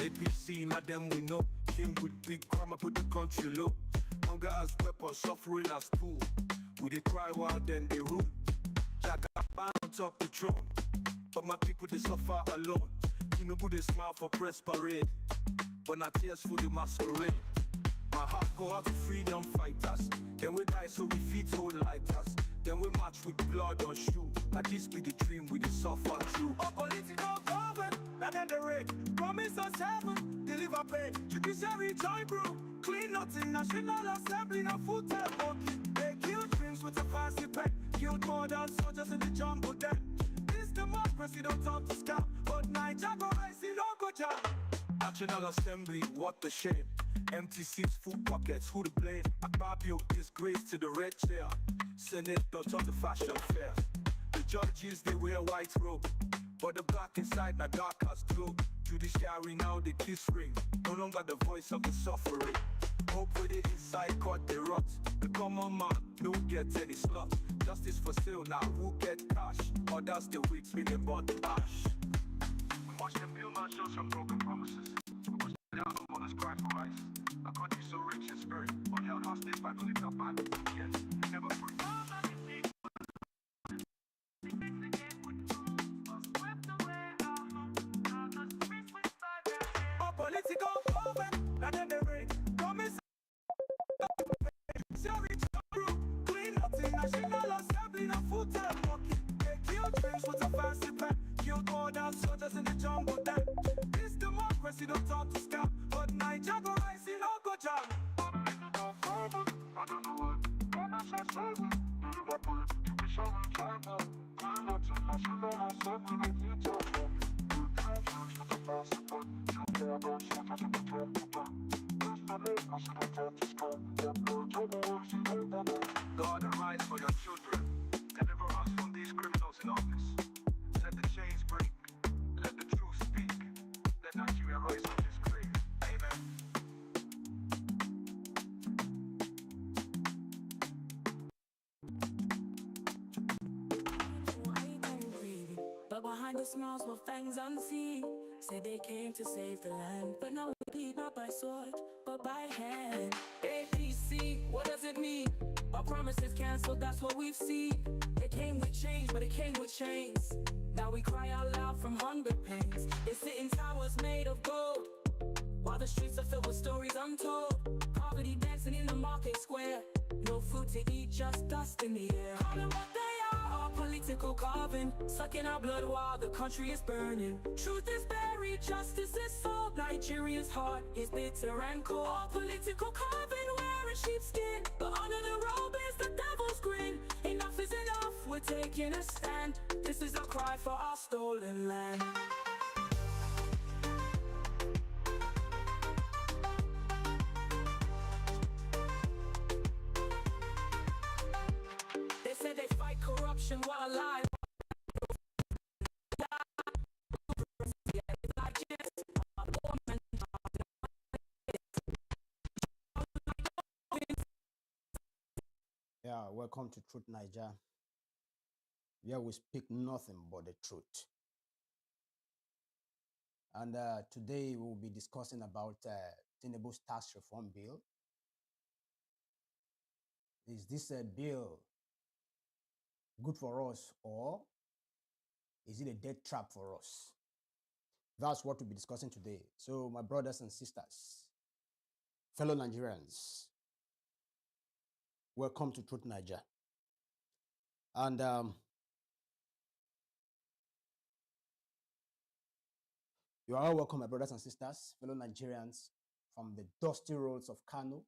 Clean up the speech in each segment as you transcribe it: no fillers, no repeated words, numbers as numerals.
APC, not them we know. King with big grammar, put the country low. Hunger as weapon, suffering as tool. We they cry while then they rule. Jagaban on top the throne, but my people they suffer alone. Tinubu they smile for press parade, but not tears for the masquerade. My heart go out to freedom fighters. Then we die so we feet hold like us. Then we march with blood on shoe. Like this be the dream we dey suffer through. Oh, political government, and then the raid. Promise us heaven, deliver pay. Judiciary join brew. Clean nothing, National Assembly, no food temple. They kill dreams with a fancy pen. Killed more than soldiers in the jungle then. This democracy don't talk to scam, but Naija go rise, it don't go jam. National Assembly, what a shame. Empty seats, full pockets, who to blame? Akpabio, disgrace to the red chair. Senate don't talk the fashion fair. The judges, they wear white robe, but the black inside, na dark as glow. Judiciary now, they kiss ring. No longer the voice of the suffering. Hope with the inside court, they rot. The common man, don't get any slot. Justice for sale now, who get cash? Others, they wait, million bought the ash. We watch them build mansions from broken promises. Now the mothers cry for rice. A country so rich in spirit, but held hostage by political bad. Yes, never free. Oh, political movement, and then they raid. Promise sorry to group. Clean nothing, National Assembly, no food temple. They kill dreams with a fancy pen. Killed more than soldiers in the jungle then. This democracy don't talk to scam, but Naija go rise, it don't go jam. I don't know what. Promise us heaven, deliver pay. Judiciary join brew. Clean nothing, National Assembly, no food temple. They kill dreams with a fancy pen. Killed more than soldiers in the jungle then. God arise for your children. Deliver us from these criminals in office. Let the chains break. Let the truth speak. Let Nigeria rise from this grave. Amen. But behind the smiles were fangs unseen. Said they came to save the land, but now we bleed not by sword, but by hand. APC, what does it mean? Our promises cancelled, that's what we've seen. It came with change, but it came with chains. Now we cry out loud from hunger pains. They sit in towers made of gold, while the streets are filled with stories untold. Poverty dancing in the market square. No food to eat, just dust in the air. Call them what they are, our political carving. Sucking our blood while the country is burning. Truth is buried, justice is sold. Nigerians' heart is bitter and cold. Our political carving, wearing sheepskin, but under the robe is the devil's grin. Enough is enough, we're taking a stand. This is a cry for our stolen land. Corruption while alive. Yeah, welcome to Truth9ja. Here we speak nothing but the truth. And today we'll be discussing about Tinubu's tax reform bill. Is this a bill good for us, or is it a death trap for us? That's what we'll be discussing today. So my brothers and sisters, fellow Nigerians, welcome to Truth9ja. And you are all welcome, my brothers and sisters, fellow Nigerians, from the dusty roads of Kano,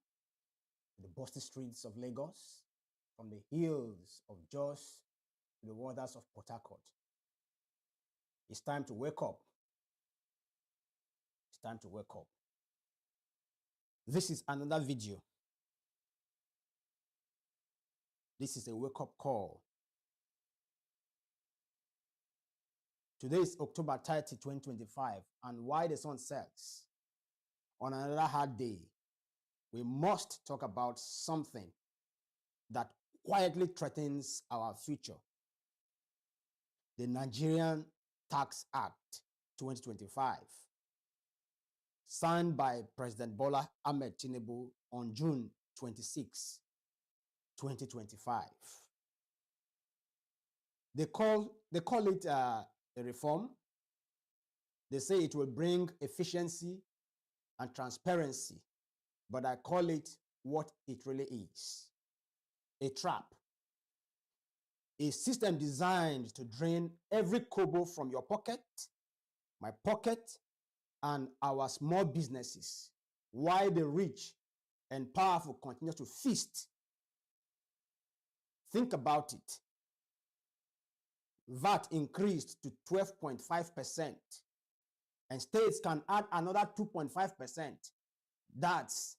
the busty streets of Lagos, from the hills of Jos to the waters of Port Harcourt. It's time to wake up. It's time to wake up. This is another video. This is a wake-up call. Today is October 30, 2025, and while the sun sets on another hard day, we must talk about something that quietly threatens our future. The Nigerian Tax Act 2025. signed by President Bola Tinubu on June 26, 2025. They call it a reform. They say it will bring efficiency and transparency, but I call it what it really is: a trap. A system designed to drain every kobo from your pocket, my pocket, and our small businesses, while the rich and powerful continue to feast. Think about it. VAT increased to 12.5%, and states can add another 2.5%. That's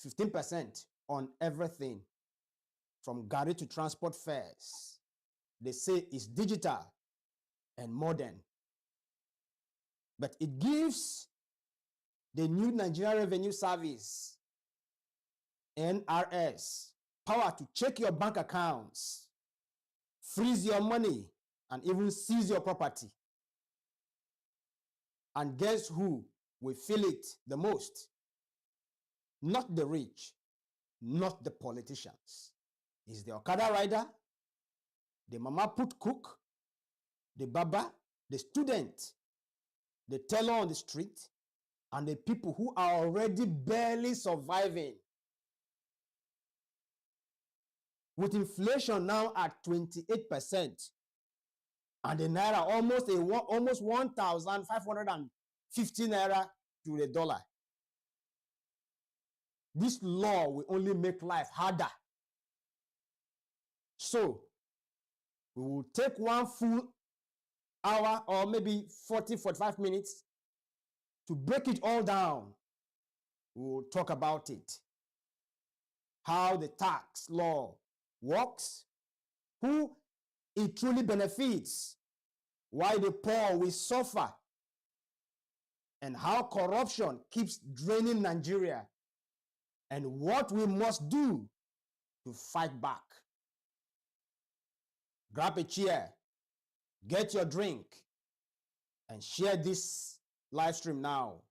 15% on everything, from garri to transport fares. They say it's digital and modern, but it gives the new Nigerian Revenue Service, NRS, power to check your bank accounts, freeze your money, and even seize your property. And guess who will feel it the most? Not the rich, not the politicians. It's the Okada rider, the mama put cook, the baba, the student, the teller on the street, and the people who are already barely surviving. With inflation now at 28%, and the naira almost 1,550 naira to the dollar, this law will only make life harder. So we will take one full hour or maybe 45 minutes to break it all down. We will talk about it. How the tax law works, who it truly benefits, why the poor will suffer, and how corruption keeps draining Nigeria, and what we must do to fight back. Grab a chair, get your drink, and share this live stream now.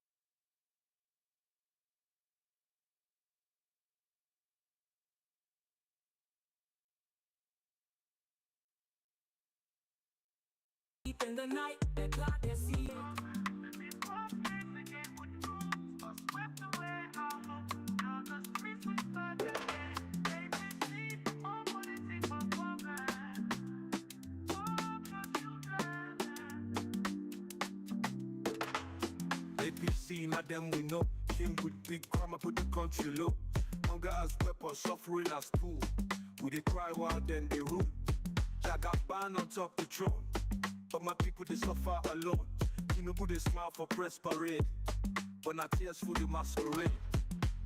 Deep in the night, they're glad they see it. APC, not them we know. King with big grammar, put the country low. Hunger as weapon, suffering as tool. We they cry while then they rule. Jagaban on top the throne. But my people they suffer alone. Tinubu they smile for press parade, but not tears for the masquerade.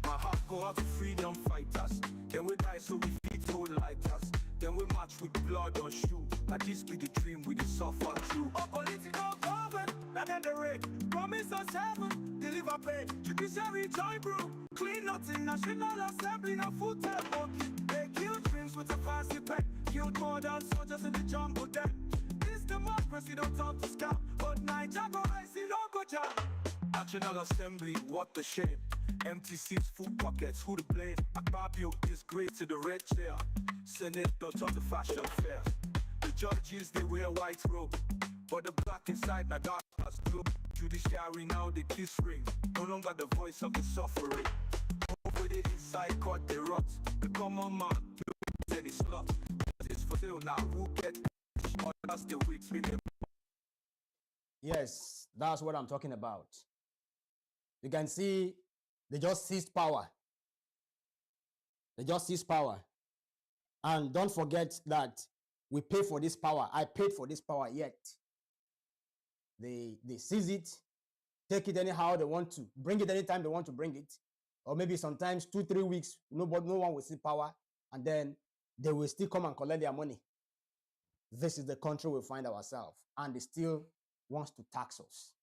My heart go out to freedom fighters. Then we die so we feed told like us. Then we march with blood on shoe. Now this be the dream we the suffer through. Oh, political government, not in the raid. Promise us heaven, deliver pay. Judiciary join brew. Clean nothing, National Assembly, no food table. They kill dreams with a fancy pen. Killed more than soldiers in the jungle then. This democracy don't talk to scam. But Nigeria go rise in no go jam. National Assembly, what a shame. Empty seats, full pockets, who to blame? Akpabio is great to the red chair. Senate don't talk the fashion fair. The judges, they wear white robe, but the black inside, now dark as blue. Judiciary now, they kiss ring. No longer the voice of the suffering. Over the inside court, they rot. The common man, the any slot. It's for sale now, who get others the weeks with them. Yes, that's what I'm talking about. You can see they just seized power. They just seized power. And don't forget that we pay for this power. I paid for this power yet. They seize it, take it anyhow they want to, bring it anytime they want to bring it. Or maybe sometimes 2-3 weeks, no one will see power, and then they will still come and collect their money. This is the country we find ourselves, and they still wants to tax us.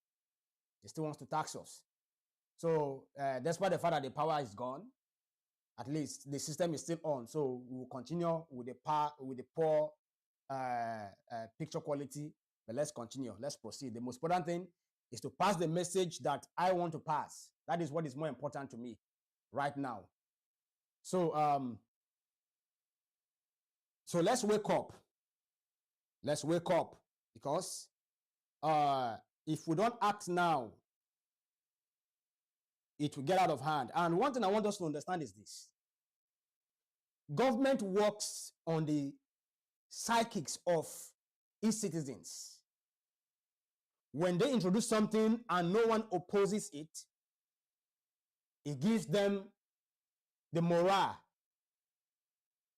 They still wants to tax us. So despite the fact that the power is gone, at least the system is still on. So we will continue with the poor picture quality. But let's continue. Let's proceed. The most important thing is to pass the message that I want to pass. That is what is more important to me right now. So so let's wake up. Let's wake up, because if we don't act now, it will get out of hand. And one thing I want us to understand is this: government works on the psychics of its citizens. When they introduce something and no one opposes it, it gives them the morale,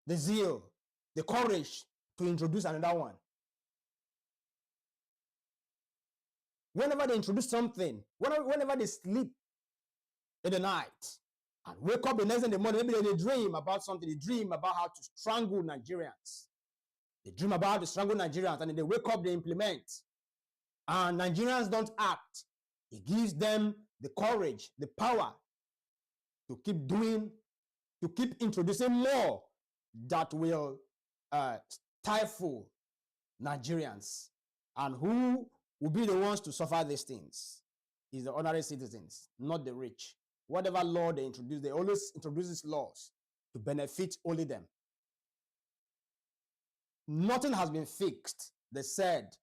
the zeal, the courage to introduce another one. Whenever they introduce something, whenever they sleep in the night and wake up the next day in the morning, maybe they dream about something. They dream about how to strangle Nigerians. They dream about how to strangle Nigerians, and then they wake up, they implement. And Nigerians don't act. It gives them the courage, the power to keep doing, to keep introducing more that will stifle Nigerians. And who will be the ones to suffer these things? Is the ordinary citizens, not the rich. Whatever law they introduce, they always introduce these laws to benefit only them. Nothing has been fixed. They said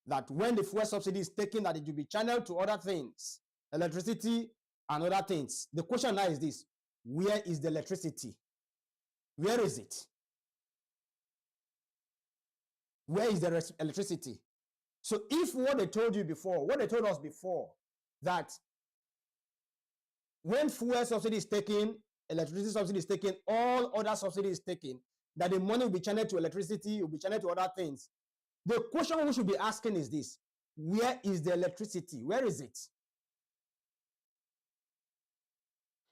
that when the fuel subsidy is taken, that it will be channeled to other things, electricity and other things. The question now is this: where is the electricity? Where is it? Where is the electricity? So if what they told you before, what they told us before, that when fuel subsidy is taken, electricity subsidy is taken, all other subsidy is taken, that the money will be channeled to electricity, will be channeled to other things. The question we should be asking is this: where is the electricity? Where is it?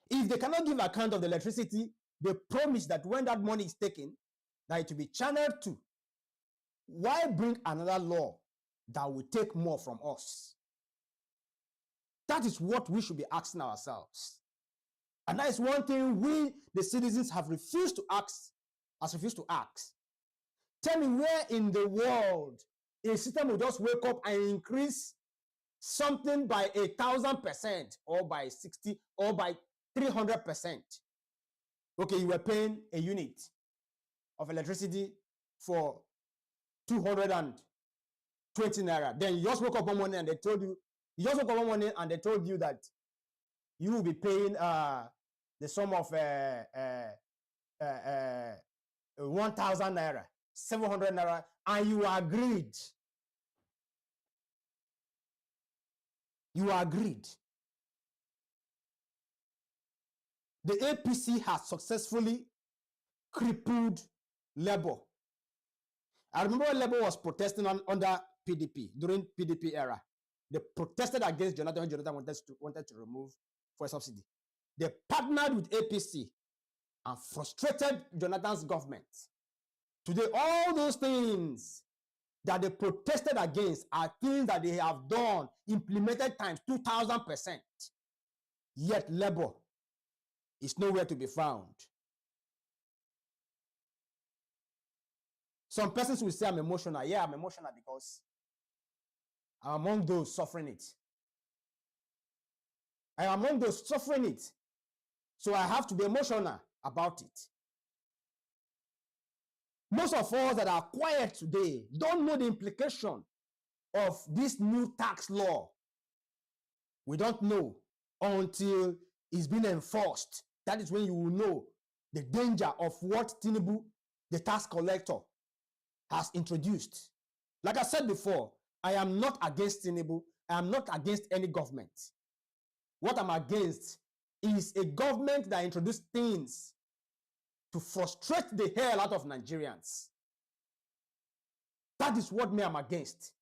If they cannot give account of the electricity, they promise that when that money is taken, that it will be channeled to. Why bring another law that will take more from us? That is what we should be asking ourselves. And that is one thing we, the citizens, have refused to ask, Tell me where in the world a system will just wake up and increase something by 1,000% or by 60 or by 300%. Okay, you were paying a unit of electricity for 220 naira. Then you just woke up one morning and they told you, that you will be paying the sum of 1,000 naira, 700 naira, and you agreed. You agreed. The APC has successfully crippled Labour. I remember when Labour was protesting under PDP, during PDP era. They protested against Jonathan when Jonathan wanted to remove fuel subsidy. They partnered with APC and frustrated Jonathan's government. Today, all those things that they protested against are things that they have done, implemented times 2,000%. Yet Labour is nowhere to be found. Some persons will say I'm emotional. Yeah, I'm emotional because I'm among those suffering it. I am among those suffering it. So I have to be emotional about it. Most of us that are quiet today don't know the implication of this new tax law. We don't know until it's been enforced. That is when you will know the danger of what Tinubu, the tax collector, has introduced. Like I said before, I am not against Tinubu. I am not against any government. What I'm against is a government that introduced things to frustrate the hell out of Nigerians. That is what me I'm against.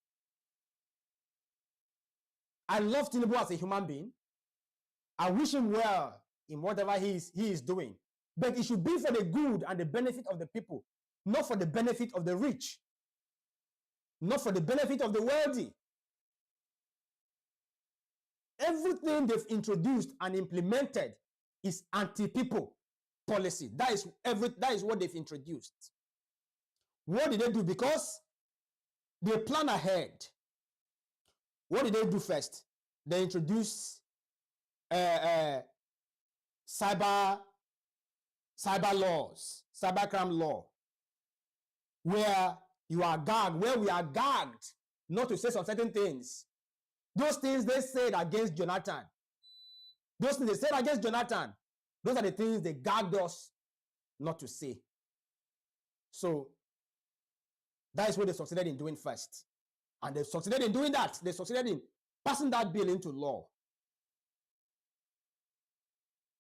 I love Tinubu as a human being. I wish him well in whatever he is doing. But it should be for the good and the benefit of the people, not for the benefit of the rich, not for the benefit of the wealthy. Everything they've introduced and implemented is anti-people policy. That is what they've introduced. What did they do? Because they plan ahead. What did they do first? they introduced cyber laws, cybercrime law, where you are gagged, where we are gagged not to say some certain things. Those things they said against Jonathan, those things they said against Jonathan, those are the things they gagged us not to say. So that is what they succeeded in doing first. And they succeeded in doing that. They succeeded in passing that bill into law.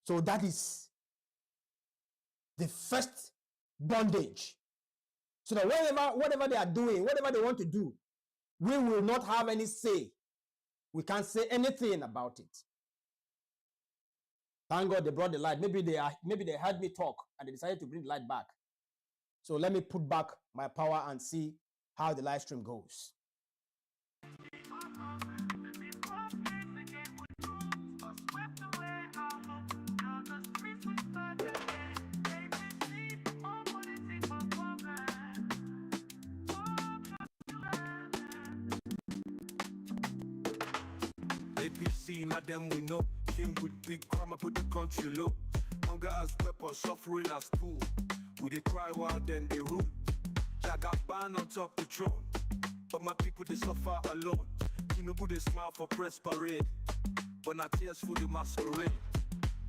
So that is the first bondage. So that whatever they are doing, whatever they want to do, we will not have any say. We can't say anything about it. Thank God they brought the light. Maybe they heard me talk and they decided to bring the light back. So let me put back my power and see how the live stream goes. APC, now them we know. King with big grammar, put the country low. Hunger as weapon, suffering as tool. We they cry while then they rule. Jagaban on top the throne. But my people they suffer alone. Tinubu they smile for press parade, but not tears for the masquerade.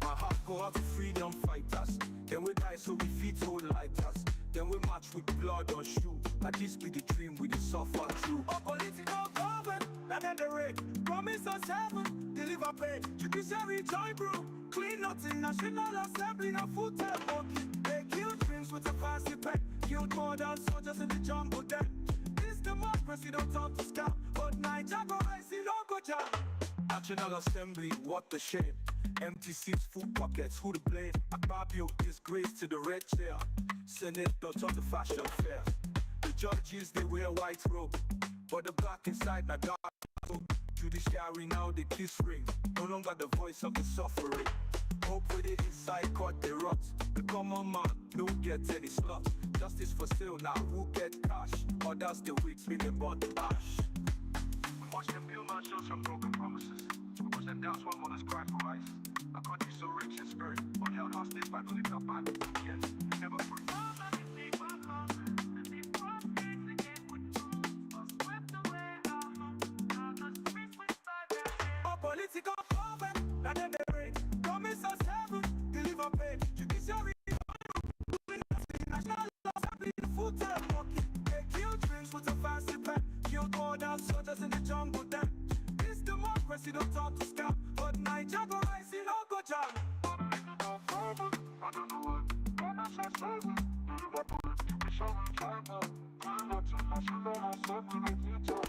My heart go out to freedom fighters. Then we die so we feet hold like us. Then we march with blood on shoe. At this be the dream we the suffer through. Oh, political government, that end the raid. Promise us heaven, deliver pay. Judiciary join brew. Clean nothing, National Assembly, no food table. They kill dreams with a fancy pen. Killed more than soldiers in the jungle then. This democracy don't talk to scam. But Niger go rise, no go jam. National Assembly, what a shame. Empty seats, full pockets, who to blame? Akpabio disgrace to the red chair. Senate don't talk the fashion fair. The judges, they wear white robe, but the black inside na dark. Judiciary now they kiss ring. No longer the voice of the suffering. Hope with it inside court they rot. The common man no get any slot. Justice for sale now, who get cash? Others the weak spinning but ash. We watch them build mansions from broken promises. We watch them dance while mothers cry for rice. A country so rich in spirit, but held hostage by political power. Yes, never free. Political government, now then they break. Promise us heaven, deliver pay. Judiciary, National Assembly, food market. They kill dreams with a fancy pen. Killed more than soldiers in the jungle then. This democracy don't talk to scam. But Niger go rise, no go jam. I don't know what. Promise us heaven, deliver pay. Judiciary, China. Deliver to National Assembly, future.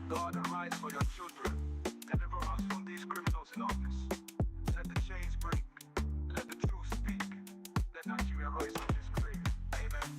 God arise for your children. Deliver us from these criminals in office. Let the chains break. Let the truth speak. Let Nigeria rise from this grave. Amen.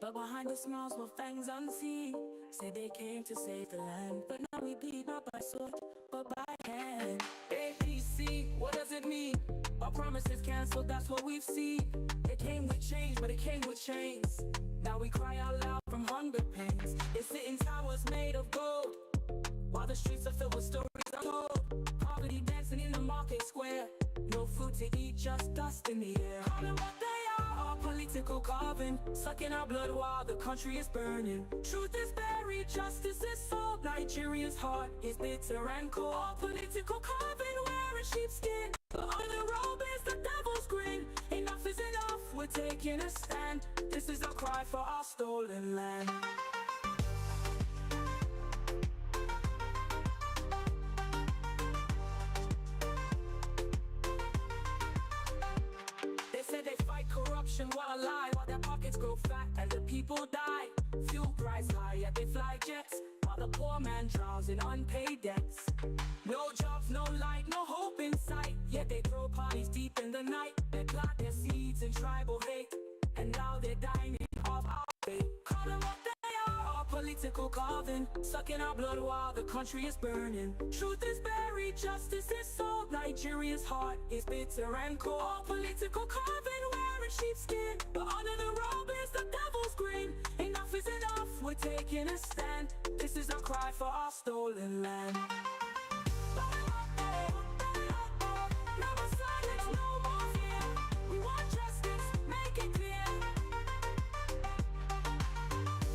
But behind the smiles were fangs unseen. Said they came to save the land, but now we bleed not by sword, but by hand. APC, what does it mean? Our promises cancelled, that's what we've seen. It came with change, but it came with chains. Now we cry out loud from hunger pains. They sit in towers made of gold, while the streets are filled with stories untold. Poverty dancing in the market square. No food to eat, just dust in the air. Call it what they are, our political carving. Sucking our blood while the country is burning. Truth is buried, justice is sold. Nigerians' heart is bitter and cold. Our political carving wearing sheepskin. But on the robe is the devil's grin. Enough is enough, we're taking a stand. This is a cry for our stolen land. Corruption while alive, while their pockets grow fat and the people die. Fuel price high, yet they fly jets, while the poor man drowns in unpaid debts. No jobs, no light, no hope in sight, yet they throw parties deep in the night. They plant their seeds in tribal hate, and now they're dying off our fate. Call them what they are, our political political carving, sucking our blood while the country is burning. Truth is buried, justice is sold. Nigerians' heart is bitter and cold. All political carving wearing sheepskin, but under the robe is the devil's grin. Enough is enough, we're taking a stand. This is our cry for our stolen land. Never silence, no more fear. We want justice, make it clear.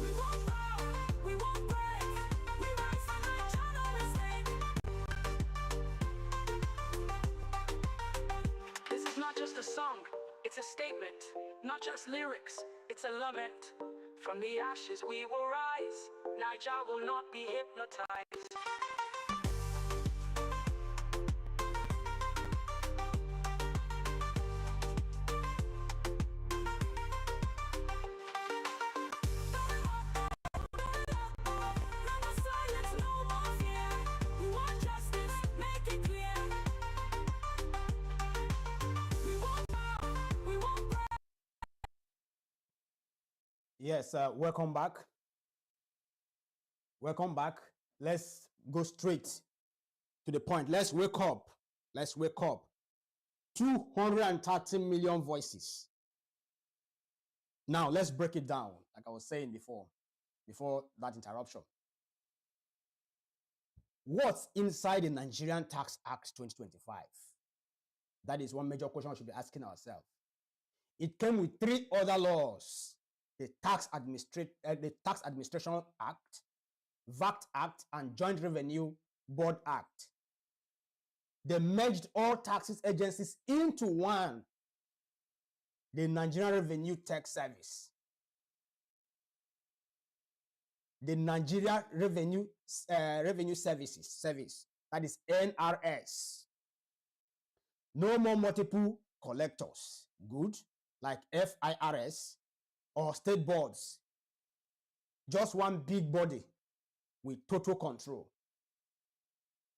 We won't bow, we won't break. We rise for Naija, no mistake. This is not just a song, it's a statement. Not just lyrics, it's a lament. From the ashes we will rise. Naija will not be hypnotized. Yes, welcome back. Welcome back. Let's go straight to the point. Let's wake up. Let's wake up. 230 million voices. Now, let's break it down, like I was saying before that interruption. What's inside the Nigerian Tax Act 2025? That is one major question we should be asking ourselves. It came with 3 other laws. The Tax Administration Act, VAT Act, and Joint Revenue Board Act. They merged all taxes agencies into one, the Nigerian Revenue Tax Service. The Nigeria Revenue Service, that is NRS. No more multiple collectors, good, like FIRS, or state boards. Just one big body with total control.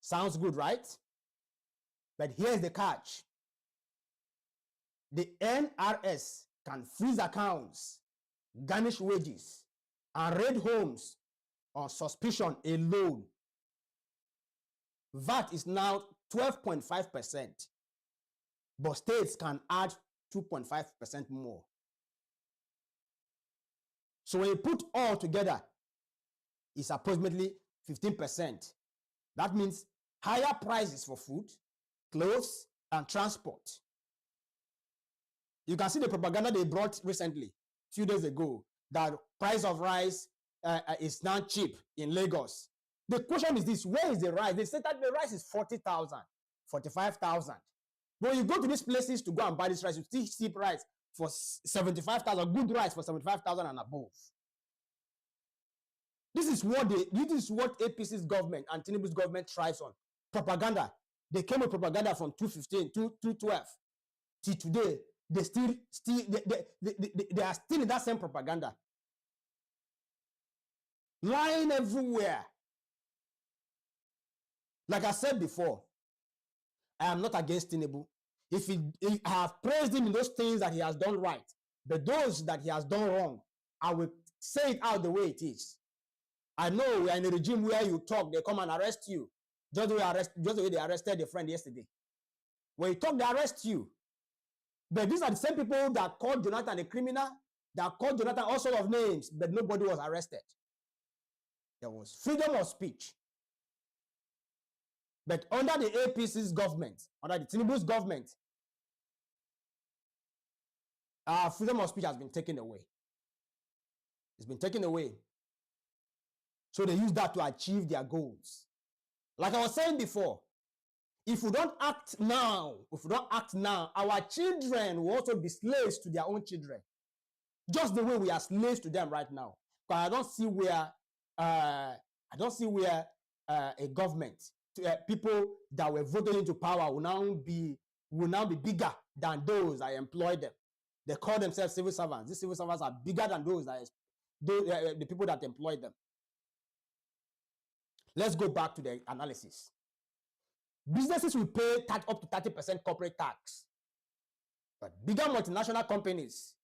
Sounds good, right? But here's the catch. The NRS can freeze accounts, garnish wages, and raid homes on suspicion alone. VAT is now 12.5%, but states can add 2.5% more. So when you put all together, it's approximately 15%. That means higher prices for food, clothes, and transport. You can see the propaganda they brought recently, a few days ago, that price of rice is now cheap in Lagos. The question is this: where is the rice? They said that the rice is 40,000, 45,000. When you go to these places to go and buy this rice, you still see price for 75,000, good rice for 75,000 and above. This is what APC's government and Tinubu's government thrives on. Propaganda. They came with propaganda from 2015, 2012 till today. They are still in that same propaganda. Lying everywhere. Like I said before, I am not against Tinubu. If I have praised him in those things that he has done right, but those that he has done wrong, I will say it out the way it is. I know we are in a regime where you talk, they come and arrest you. Just the way they arrested a friend yesterday. When you talk, they arrest you. But these are the same people that called Jonathan a criminal, that called Jonathan all sorts of names, but nobody was arrested. There was freedom of speech. But under the APC's government, under the Tinubu's government, our freedom of speech has been taken away. It's been taken away. So they use that to achieve their goals. Like I was saying before, if we don't act now, our children will also be slaves to their own children. Just the way we are slaves to them right now. But I don't see where a government, people that were voted into power will now be bigger than those that employ them. They call themselves civil servants. These civil servants are bigger than the people that employ them. Let's go back to the analysis. Businesses will pay up to 30% corporate tax. But bigger multinational companies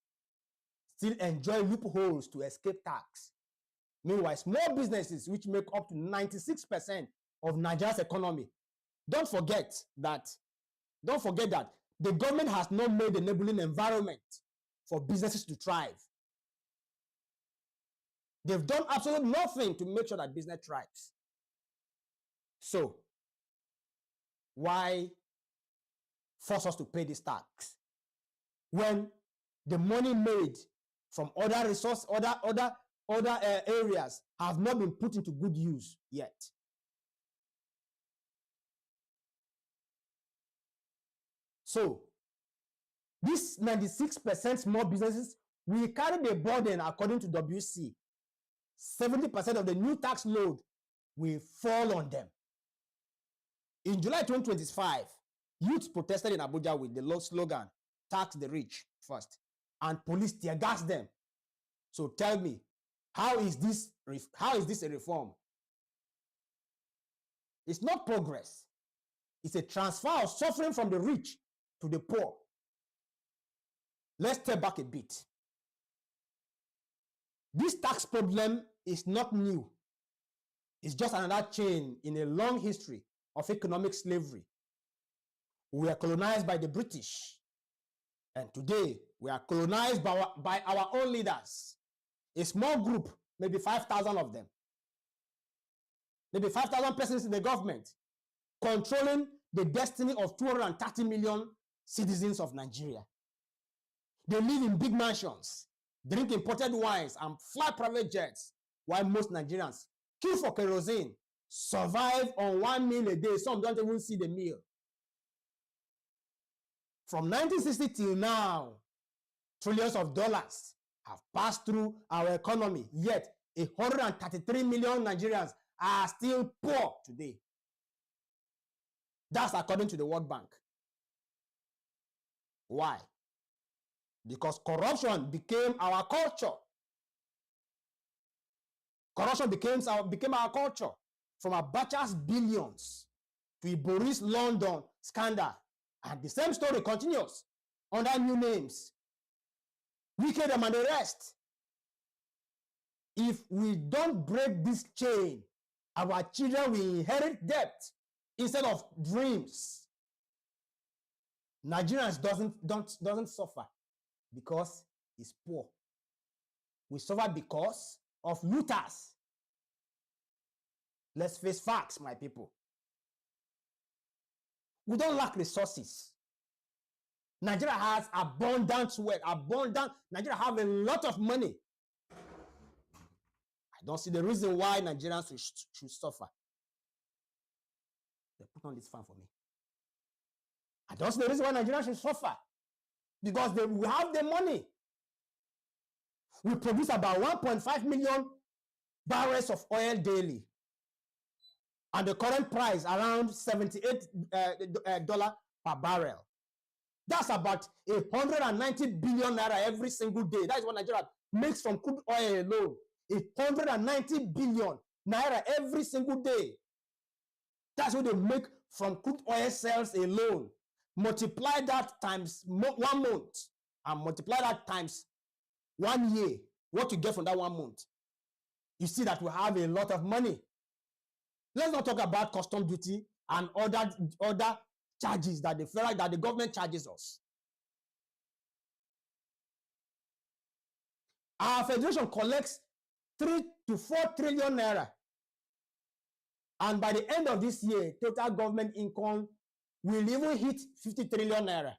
still enjoy loopholes to escape tax. Meanwhile, small businesses, which make up to 96% of Nigeria's economy, don't forget that the government has not made enabling environment for businesses to thrive. They've done absolutely nothing to make sure that business thrives. So, why force us to pay this tax when the money made from other resources, other areas have not been put into good use yet? So, these 96% small businesses will carry the burden according to WC. 70% of the new tax load will fall on them. In July 2025, youth protested in Abuja with the slogan, "Tax the rich first," and police tear gassed them. So tell me, how is this a reform? It's not progress. It's a transfer of suffering from the rich to the poor. Let's step back a bit. This tax problem is not new. It's just another chain in a long history of economic slavery. We were colonized by the British, and today we are colonized by our own leaders. A small group, maybe 5,000 of them, maybe 5,000 persons in the government, controlling the destiny of 230 million citizens of Nigeria. They live in big mansions, drink imported wines, and fly private jets, while most Nigerians queue for kerosene, survive on 1 meal a day. Some don't even see the meal. From 1960 till now, trillions of dollars have passed through our economy, yet 133 million Nigerians are still poor today. That's according to the World Bank. Why? Because corruption became our culture. Corruption became our culture. From Abacha's billions to Boris London scandal. And the same story continues under new names. Wickedem and the rest. If we don't break this chain, our children will inherit debt instead of dreams. Nigerians doesn't suffer because he's poor. We suffer because of looters. Let's face facts, my people. We don't lack resources. Nigeria has abundant wealth, Nigeria have a lot of money. I don't see the reason why Nigerians should suffer. They put on this fan for me. I don't see the reason why Nigerians should suffer. Because we have the money. We produce about 1.5 million barrels of oil daily. And the current price around $78 per barrel. That's about 190 billion naira every single day. That is what Nigeria makes from crude oil alone. 190 billion naira every single day. That's what they make from crude oil sales alone. Multiply that times 1 month and multiply that times 1 year. What you get from that 1 month. You see that we have a lot of money. Let's not talk about custom duty and other charges that the government charges us. Our federation collects 3 to 4 trillion naira. And by the end of this year, total government income will even hit 50 trillion naira.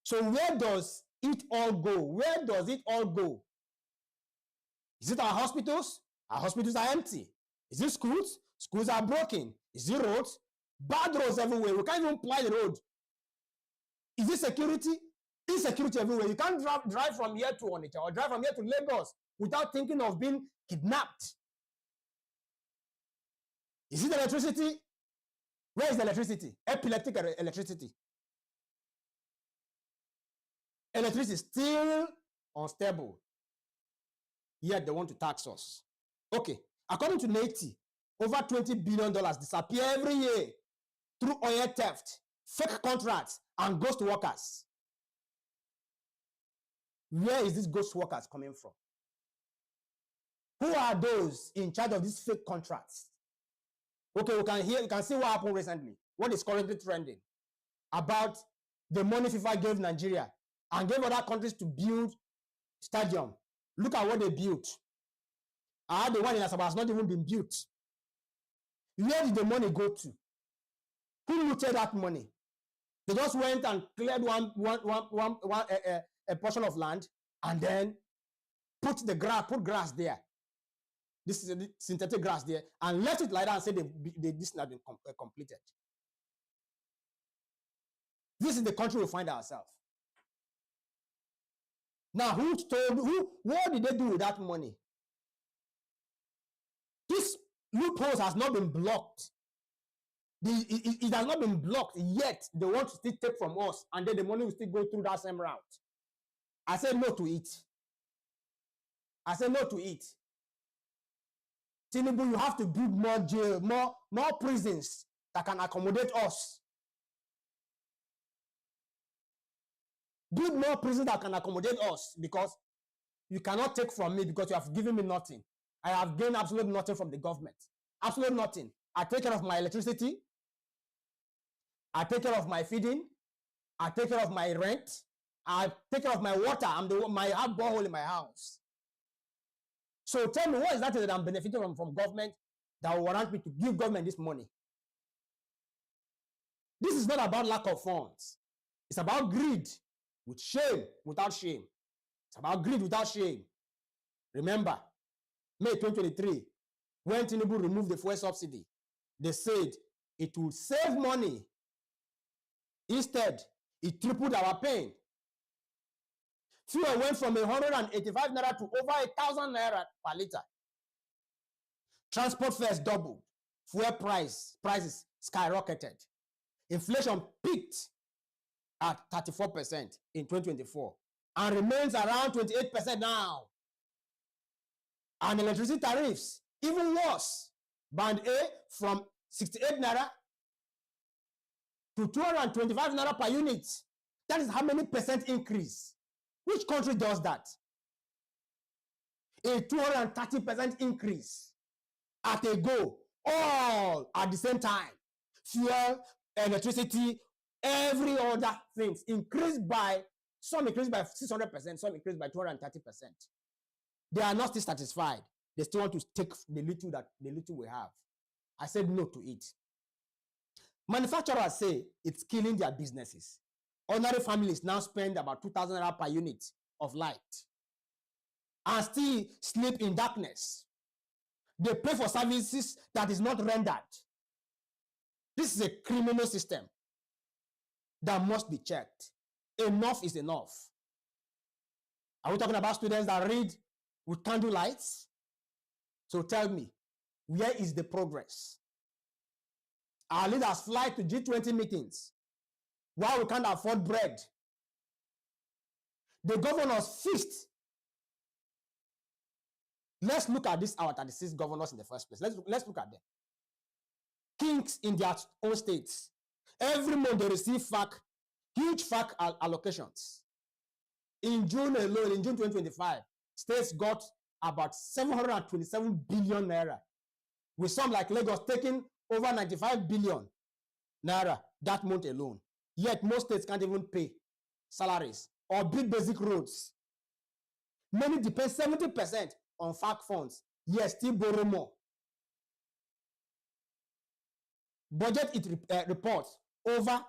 So where does it all go? Where does it all go? Is it our hospitals? Our hospitals are empty. Is it schools? Schools are broken. Is it roads? Bad roads everywhere. We can't even ply the road. Is it security? Insecurity everywhere. You can't drive from here to Onitsha or drive from here to Lagos without thinking of being kidnapped. Is it electricity? Where is the electricity? Epileptic electricity. Electricity is still unstable. Yet they want to tax us. Okay. According to NATI, over $20 billion disappear every year through oil theft, fake contracts, and ghost workers. Where is these ghost workers coming from? Who are those in charge of these fake contracts? Okay, you can see what happened recently. What is currently trending about the money FIFA gave Nigeria and gave other countries to build stadium. Look at what they built. The one in Asaba has not even been built. Where did the money go to? Who looted that money? They just went and cleared a portion of land and then put grass there. This is a synthetic grass there, and left it like that and said this has been completed. This is the country we find ourselves. Now, what did they do with that money? This loophole has not been blocked. It has not been blocked yet. They want to still take from us, and then the money will still go through that same route. I said no to it. I said no to it. Tinubu, you have to build more jail, more prisons that can accommodate us. Build more prisons that can accommodate us, because you cannot take from me because you have given me nothing. I have gained absolutely nothing from the government. Absolutely nothing. I take care of my electricity. I take care of my feeding. I take care of my rent. I take care of my water. I have borehole in my house. So tell me, what is that I'm benefiting from government that will warrant me to give government this money? This is not about lack of funds. It's about greed with shame, without shame. It's about greed without shame. Remember, May 2023, when Tinubu removed the fuel subsidy, they said it will save money. Instead, it tripled our pain. Fuel went from 185 naira to over 1,000 naira per liter. Transport fares doubled. Fuel prices skyrocketed. Inflation peaked at 34% in 2024 and remains around 28% now. And electricity tariffs, even worse. Band A from 68 naira to 225 naira per unit. That is how many percent increase? Which country does that? A 230% increase at a go, all at the same time. Fuel, electricity, every other things increased by, some increased by 600%, some increased by 230%. They are not still satisfied. They still want to take the little we have. I said no to it. Manufacturers say it's killing their businesses. Ordinary families now spend about 2,000 naira per unit of light and still sleep in darkness. They pay for services that is not rendered. This is a criminal system that must be checked. Enough is enough. Are we talking about students that read with candle lights? So tell me, where is the progress? Our leaders fly to G20 meetings while we can't afford bread. The governors feast. Let's look at this, our 36 governors in the first place. Let's look at them. Kings in their own states. Every month they receive huge FAC allocations. In June alone, in June 2025, states got about 727 billion naira, with some like Lagos taking over 95 billion naira that month alone. Yet most states can't even pay salaries or build basic roads. Many depend 70% on FAC funds, yet still borrow more. Budget reports over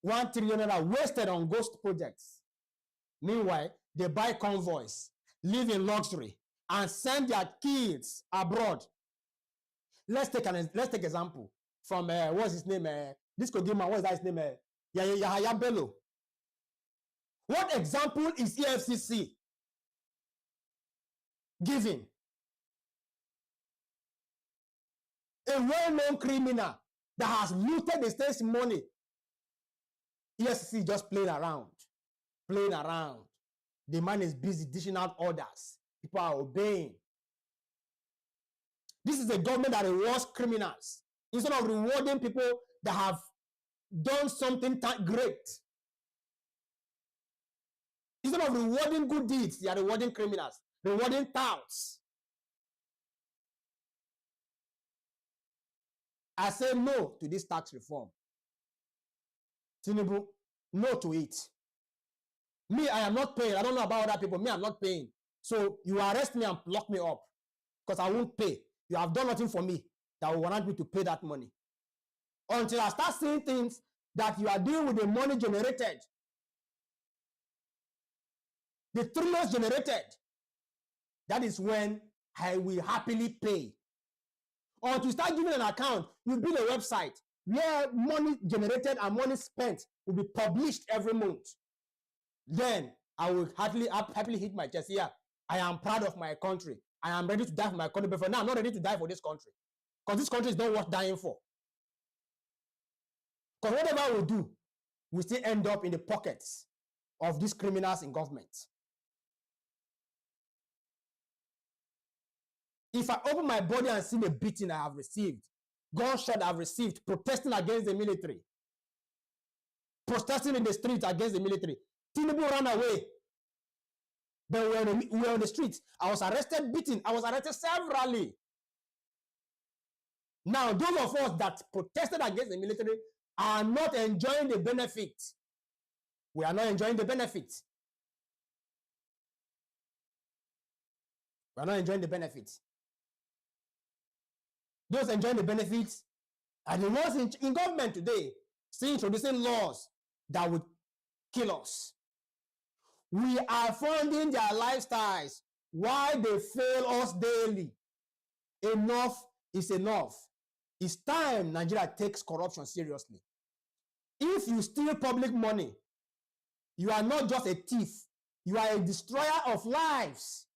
1 trillion naira wasted on ghost projects. Meanwhile, they buy convoys, live in luxury, and send their kids abroad. Let's take example from what's his name? This Kogima, what is that his name? Yahaya Bello. What example is EFCC giving? A well-known criminal that has looted the state's money. EFCC just playing around. The man is busy dishing out orders. People are obeying. This is a government that rewards criminals instead of rewarding people that have done something great. Instead of rewarding good deeds, they are rewarding criminals, rewarding touts. I say no to this tax reform. Tinubu, no to it. Me, I am not paying. I don't know about other people. Me, I'm not paying. So you arrest me and lock me up because I won't pay. You have done nothing for me that will warrant me to pay that money. Until I start seeing things that you are doing with the money generated, the trillions generated, that is when I will happily pay. Or to start giving an account, you build a website where money generated and money spent will be published every month. Then I will happily hit my chest. Yeah, I am proud of my country. I am ready to die for my country. But for now, I'm not ready to die for this country. Because this country is not worth dying for. Because whatever we do, we still end up in the pockets of these criminals in government. If I open my body and see the beating I have received, gunshot I've received, protesting against the military, protesting in the streets against the military, Tinubu ran away. But we were on the streets. I was arrested, beaten. I was arrested severally. Now, those of us that protested against the military are not enjoying the benefit. We are not enjoying the benefit. We are not enjoying the benefits. Those enjoying the benefits are the ones in government today, still introducing laws that would kill us. We are funding their lifestyles while they fail us daily. Enough is enough. It's time Nigeria takes corruption seriously. If you steal public money, you are not just a thief, you are a destroyer of lives.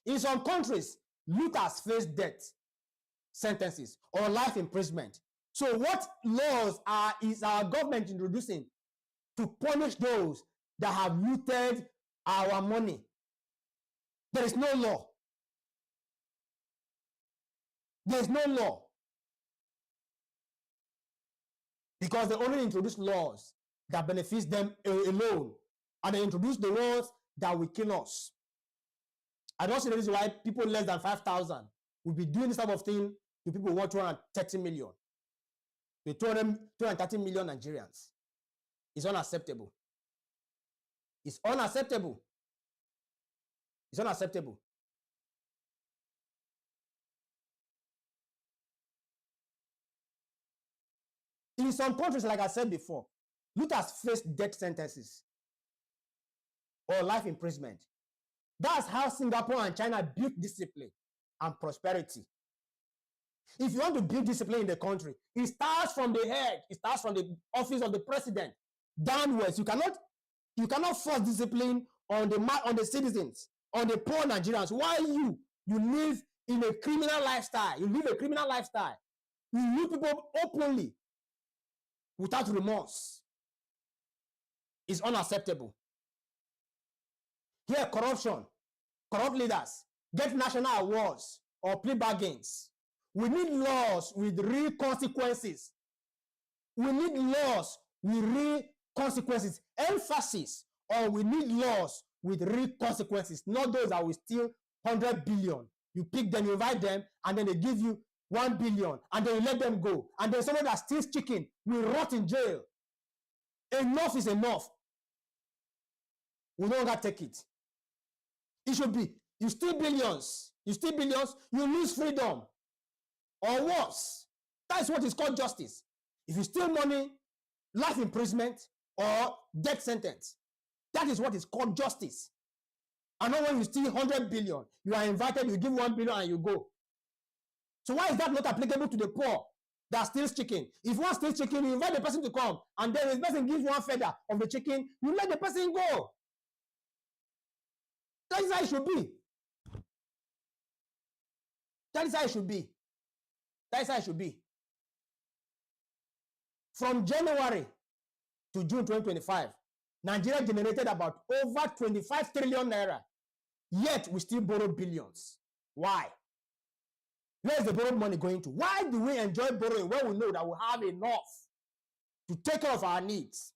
In some countries, looters face death sentences or life imprisonment. So what laws is our government introducing to punish those that have looted our money? There is no law. There is no law. Because they only introduce laws that benefits them alone, and they introduce the ones that will kill us. I don't see the reason why people less than 5,000 will be doing this type of thing to people who want 230 million. The 230 million Nigerians. It's unacceptable. It's unacceptable. It's unacceptable. In some countries, like I said before, looters face death sentences or life imprisonment. That's how Singapore and China built discipline and prosperity. If you want to build discipline in the country, it starts from the head. It starts from the office of the president downwards. You cannot force discipline on the citizens, on the poor Nigerians. Why you live in a criminal lifestyle? You live a criminal lifestyle. You loot people openly without remorse. It's unacceptable. Here, corruption, corrupt leaders get national awards or plea bargains. We need laws with real consequences. We need laws with real consequences. Emphasis on we need laws with real consequences, not those that will steal 100 billion. You pick them, you invite them, and then they give you 1 billion, and then you let them go. And then someone that steals chicken will rot in jail. Enough is enough. We no longer take it. It should be, you steal billions, you lose freedom. Or worse. That's what is called justice. If you steal money, life imprisonment, or death sentence. That is what is called justice. And not when you steal 100 billion, you are invited, you give 1 billion and you go. So why is that not applicable to the poor that steals chicken? If one steals chicken, you invite the person to come, and then the person gives one feather of the chicken, you let the person go. That is how it should be. That is how it should be. That is how it should be. From January to June 2025, Nigeria generated about over 25 trillion naira. Yet we still borrow billions. Why? Where is the borrowed money going to? Why do we enjoy borrowing when we know that we have enough to take care of our needs?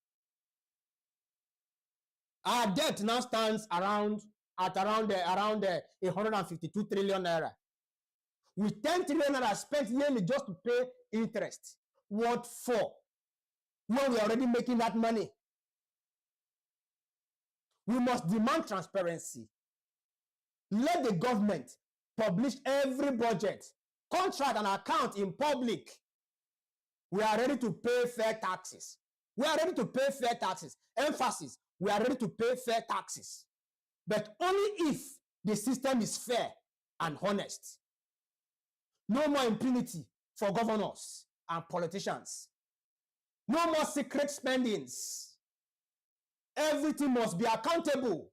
Our debt now stands around 152 trillion naira. with 10 trillion naira spent yearly just to pay interest. What for? When we're already making that money. We must demand transparency. Let the government publish every budget, contract, and account in public. We are ready to pay fair taxes. We are ready to pay fair taxes. Emphasis, we are ready to pay fair taxes. But only if the system is fair and honest. No more impunity for governors and politicians. No more secret spendings. Everything must be accountable.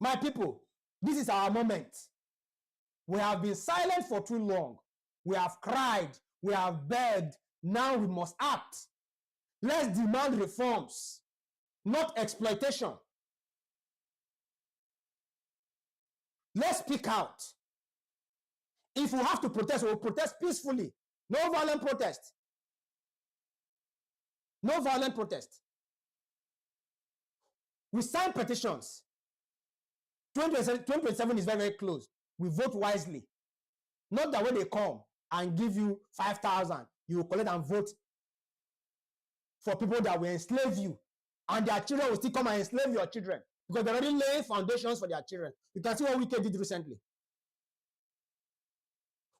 My people, this is our moment. We have been silent for too long. We have cried. We have begged. Now we must act. Let's demand reforms, not exploitation. Let's speak out. If we have to protest, we'll protest peacefully. No violent protest. No violent protest. We sign petitions. 2027 is very, very close. We vote wisely. Not that when they come and give you 5,000, you will collect and vote for people that will enslave you. And their children will still come and enslave your children. Because they're already laying foundations for their children. You can see what Wike did recently.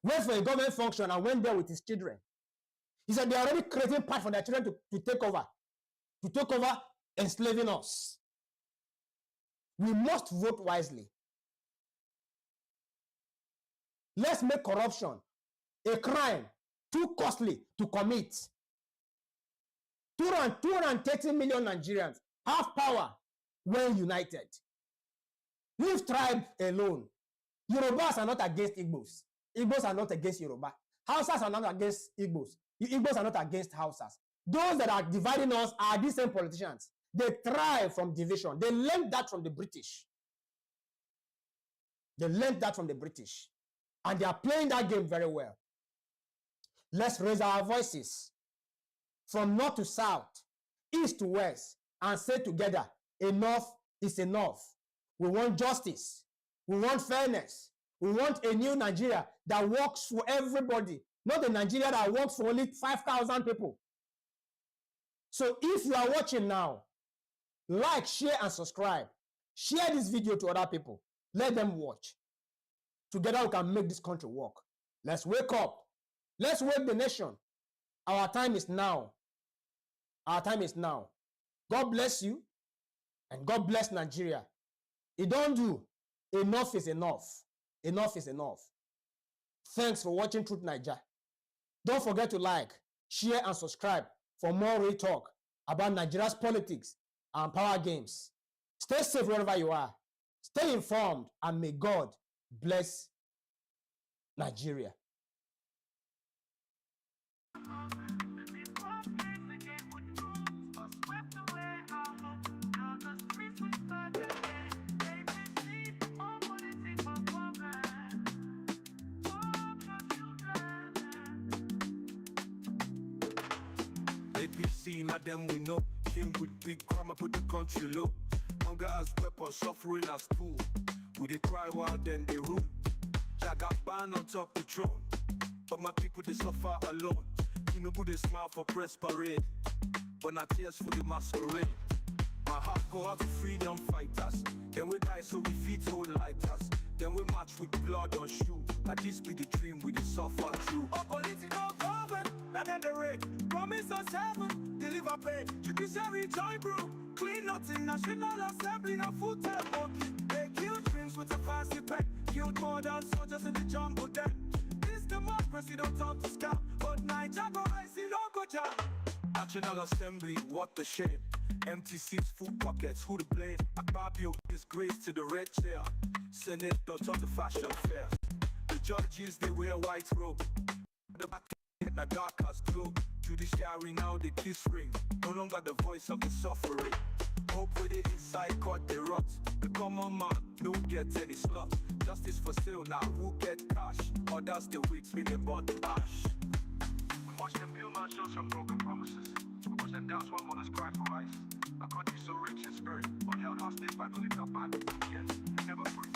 Went for a government function and went there with his children. He said they're already creating path for their children to take over. To take over enslaving us. We must vote wisely. Let's make corruption a crime too costly to commit. 230 million Nigerians have power when united. Leave tribe alone. Yorubas are not against Igbos. Igbos are not against Yoruba. Hausas are not against Igbos. Igbos are not against Hausas. Those that are dividing us are these same politicians. They thrive from division. They learned that from the British. They learned that from the British. And they are playing that game very well. Let's raise our voices from north to south, east to west, and say together, enough is enough. We want justice. We want fairness. We want a new Nigeria that works for everybody, not a Nigeria that works for only 5,000 people. So if you are watching now, like, share, and subscribe. Share this video to other people. Let them watch. Together we can make this country work. Let's wake up. Let's wake the nation. Our time is now. Our time is now. God bless you and God bless Nigeria. It don't do. Enough is enough. Enough is enough. Thanks for watching Truth9ja. Don't forget to like, share, and subscribe for more real talk about Nigeria's politics and power games. Stay safe wherever you are. Stay informed, and may God bless Nigeria. APC, not them we know. King with big crime, I put the country low. Hunger as weapon, suffering as tool. We they cry while then they rule. Jaga ban on top the throne. But my people they suffer alone. Tinubu they smile for press parade, but not tears for the masquerade. My heart go out to freedom fighters. Then we die so we feet hold lighters. Then we march with blood on shoe. Like this be the dream we the suffer through. Oh, political government, not in the raid. Promise us heaven, deliver pay. Judiciary join brew. Clean nothing, National Assembly, no food table. They kill dreams with a fancy pen. Killed more than soldiers in the jungle then. This democracy don't talk to scam. But Nigeria go rise, it don't go jam. National Assembly, what a shame. Empty seats, full pockets, who to blame? Akpabio disgrace to the red chair. Senate don't talk the fashion fair. The judges, they wear white robe. The back in a dark as globe. Judiciary now they kiss ring. No longer the voice of the suffering. Hope with the inside court they rot. The common man don't get any slot. Justice for sale now, who get cash? Others the weeks with them bought ash. We watch them build mansions from broken promises. We watch them dance while mothers cry for rice. A country so rich in spirit, but held hostage by political bad. Yes, never free.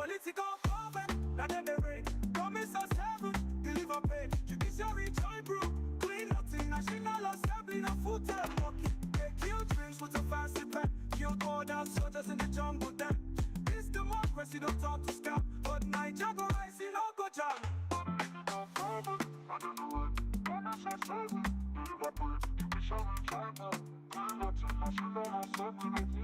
political government. Now then they raid, promise us heaven, deliver pain. Judiciary join brew, clean nothing. National Assembly, no food time walking. They kill dreams with a fancy pen. Killed borders, soldiers in the jungle then. This democracy don't talk to scam, but Niger go rise in no go jam. I don't know what, promise us heaven, deliver pain. Judiciary join brew, clean nothing. National Assembly, no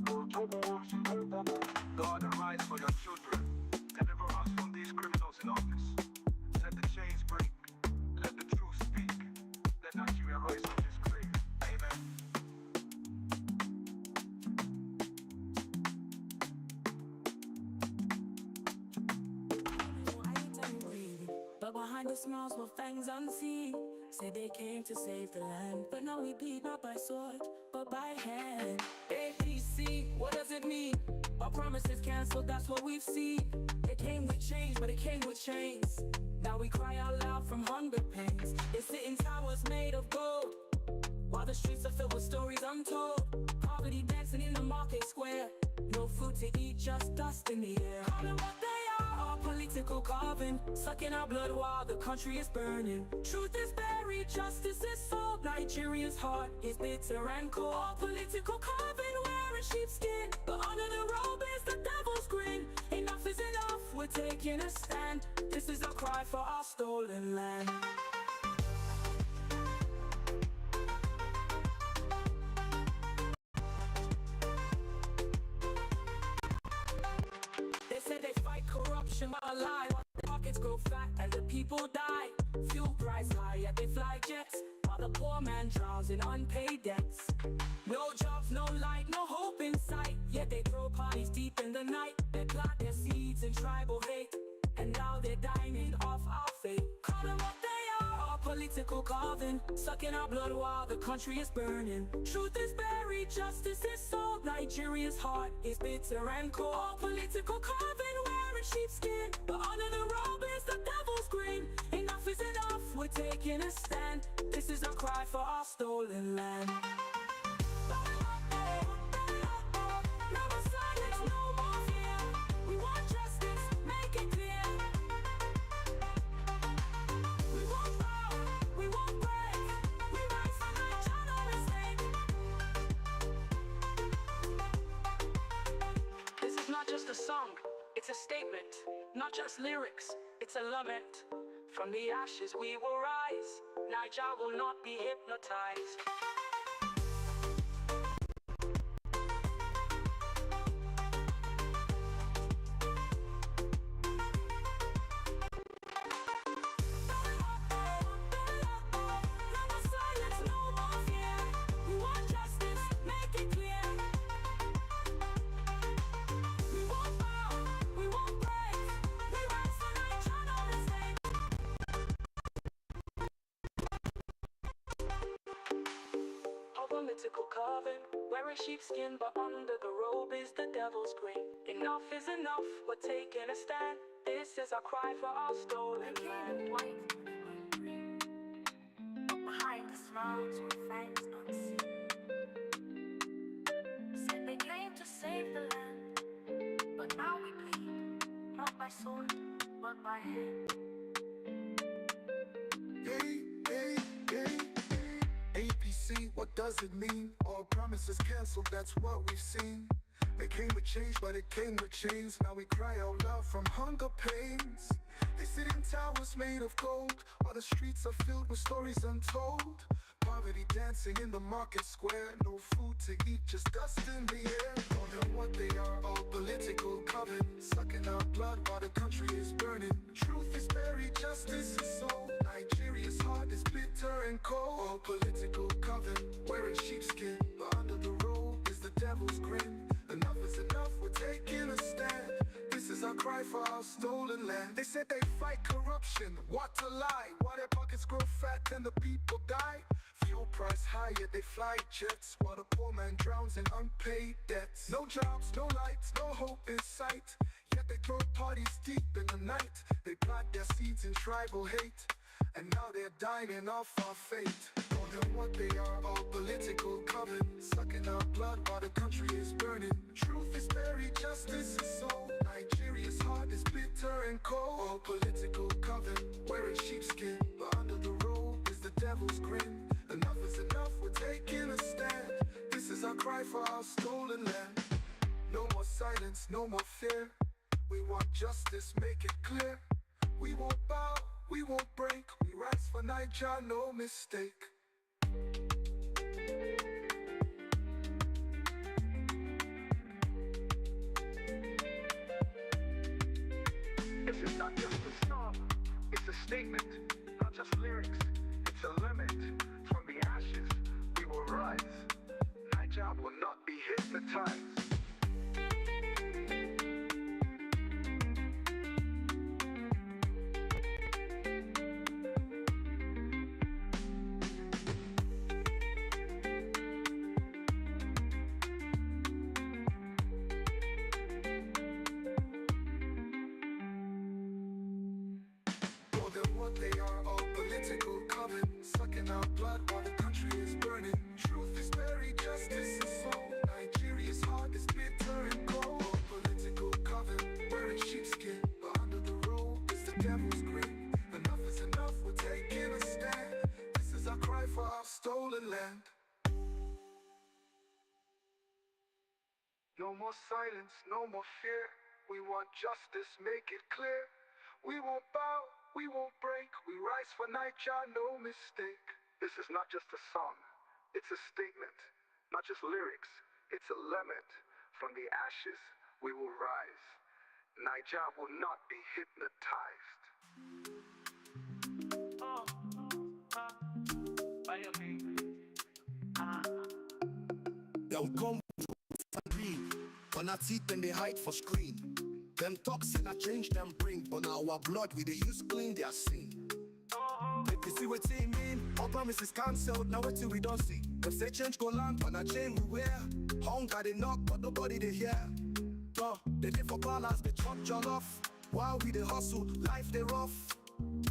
food time walking. God, arise for your children. Deliver us from these criminals in office. Let the chains break. Let the truth speak. Let Nigeria rise from this grave. Amen. But behind the smiles were fangs unseen. Said they came to save the land, but now we bleed not by sword, but by hand. ABC, what does it mean? Our promises cancelled, that's what we've seen. It came with change, but it came with chains. Now we cry out loud from hunger pains. They sit in towers made of gold, while the streets are filled with stories untold. Poverty dancing in the market square. No food to eat, just dust in the air. Call them what they are, our political carbon, sucking our blood while the country is burning. Truth is buried, justice is sold. Nigerians' heart is bitter and cold. Our political carbon wearing sheepskin, but under the robe is the devil's grin. Enough is enough, we're taking a stand. This is a cry for our stolen land. Corruption while alive, while the pockets grow fat and the people die. Fuel price high, yet they fly jets, while the poor man drowns in unpaid debts. No jobs, no light, no hope in sight, yet they throw parties deep in the night. They plant their seeds in tribal hate, and now they're dining off our fate. Call them what they are, our political coven, sucking our blood while the country is burning. Truth is buried, justice is sold. Nigeria's heart is bitter and cold. Our political coven wearing sheepskin, but under the robe is the devil's grin. Enough is enough, we're taking a stand. This is a cry for our stolen land. Never silence, no more fear. We want justice, make it clear. We won't bow, we won't break. We rise for Niger, no mistake. This is not just a song, it's a statement. Not just lyrics, it's a lament. From the ashes we will rise. Niger will not be hypnotized. Political coven, wearing sheepskin, but under the robe is the devil's grin. Enough is enough, we're taking a stand. This is our cry for our stolen land. White, behind the smiles were fangs unseen. Said they came to save the land, but now we bleed, not by sword, but by hand. ABC, what does it mean? All promises cancelled, that's what we've seen. They came with change, but it came with chains. Now we cry out loud from hunger pains. They sit in towers made of gold, while the streets are filled with stories untold. Poverty dancing in the market square. No food to eat, just dust in the air. Don't know what they are, all political coven, sucking our blood while the country is burning. Truth is buried, justice is sold. Nigeria's heart is bitter and cold. All political coven, wearing sheepskin, but under the robe is the devil's grin. Enough is enough, we're taking a stand. This is our cry for our stolen land. They said they fight corruption, what a lie. While their pockets grow fat and the people die. Fuel price high, yet they fly jets, while the poor man drowns in unpaid debts. No jobs, no lights, no hope in sight, yet they throw parties deep in the night. They plant their seeds in tribal hate, and now they're dining off our fate. Don't know what they are, blood while the country is burning. Truth is buried, justice is sold. Nigeria's heart is bitter and cold. All political coven, wearing sheepskin, but under the robe is the devil's grin. Enough is enough, we're taking a stand. This is our cry for our stolen land. No more silence, no more fear. We want justice, make it clear. We won't bow, we won't break. We rise for Niger, no mistake. This is not just a song, it's a statement. Not just lyrics, it's a limit. From the ashes, we will rise. Niger will not be hypnotized. They are all political coven, sucking our blood while the country is burning. Truth is buried, justice is sold. Nigeria's heart is bitter and cold. All political coven, wearing sheepskin, but under the robe is the devil's grin. Enough is enough, we're taking a stand. This is our cry for our stolen land. No more silence, no more fear. We want justice, make it clear. We won't bow, we won't break. We rise for Niger, no mistake. This is not just a song, it's a statement. Not just lyrics, it's a lament. From the ashes, we will rise. Niger will not be hypnotized. They'll come and read on our teeth and they hide for screen. Them toxin I change them bring, but now our blood we they use clean their sin. If you see what they mean, all promises cancelled, now what till we don't see. Them say change go land, but a chain we wear. Hunger they knock, but nobody they hear. They live for balance, they chop jollof. While we they hustle, life they rough.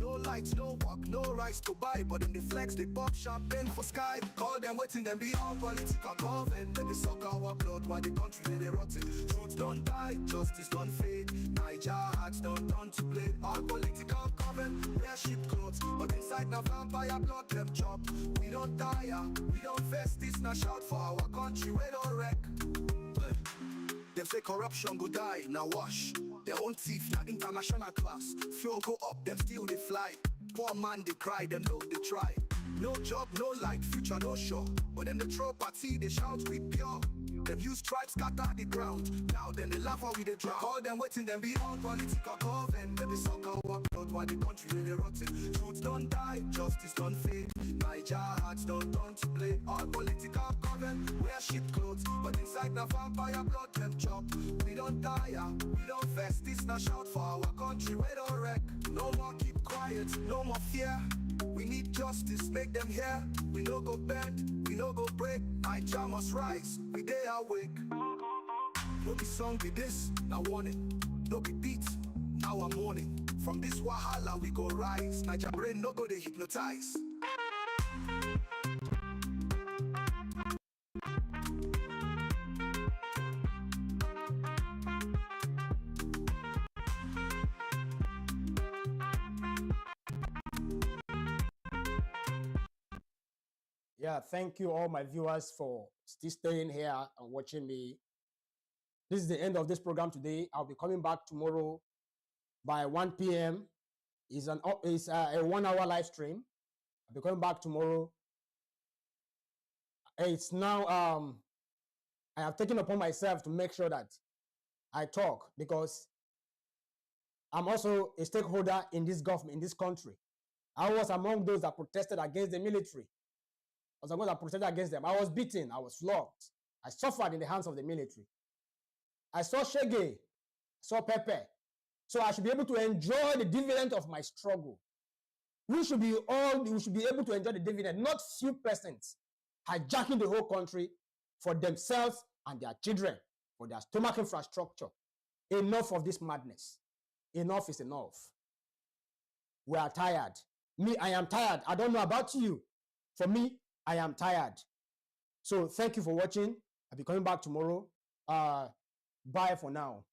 No lights, no work, no rice to buy, but in the flex they pop champagne for sky. Call them waiting, them be all political government. Then they suck our blood while the country they rotten. Truth don't die, justice don't fade. Niger hearts don't turn to blade. All political government, wear sheep clothes, but inside now vampire blood them chop. We don't tire, we don't vest. This na shout for our country, we don't wreck. Them say corruption go die, now wash. Their own thief, now international class. Fuel go up, them still they fly. Poor man they cry, them know they try. No job, no light, future no sure. But then they throw party, they shout we pure. Them use tribes scatter the ground. Now then they laugh how we they drown. All them waiting, them be all political coven. Then they suck our blood while the country they rotten. Truth don't die, justice don't fade. Niger hearts don't turn to play. All political coven, wear sheep clothes, but inside the vampire blood them chop. We don't tire, we don't vest. This na shout for our country, we don't wreck. No more keep quiet, no more fear. We need justice, make them hear. We no go bend, we no go break. Niger must rise, we day awake. No be song be this, now warning. No be beat, now I'm warning. From this wahala we go rise. Niger brain no go they hypnotize. Yeah, thank you all my viewers for still staying here and watching me. This is the end of this program today. I'll be coming back tomorrow by 1 p.m. It's a 1 hour live stream. I'll be coming back tomorrow. It's now I have taken upon myself to make sure that I talk, because I'm also a stakeholder in this government, in this country. I was among those that protested against the military. I was among those that protested against them. I was beaten. I was flogged. I suffered in the hands of the military. I saw Shege, saw Pepe. So I should be able to enjoy the dividend of my struggle. We should be able to enjoy the dividend, not few persons hijacking the whole country for themselves and their children, for their stomach infrastructure. Enough of this madness. Enough is enough. We are tired. Me, I am tired. I don't know about you. For me, I am tired. So thank you for watching. I'll be coming back tomorrow. Bye for now.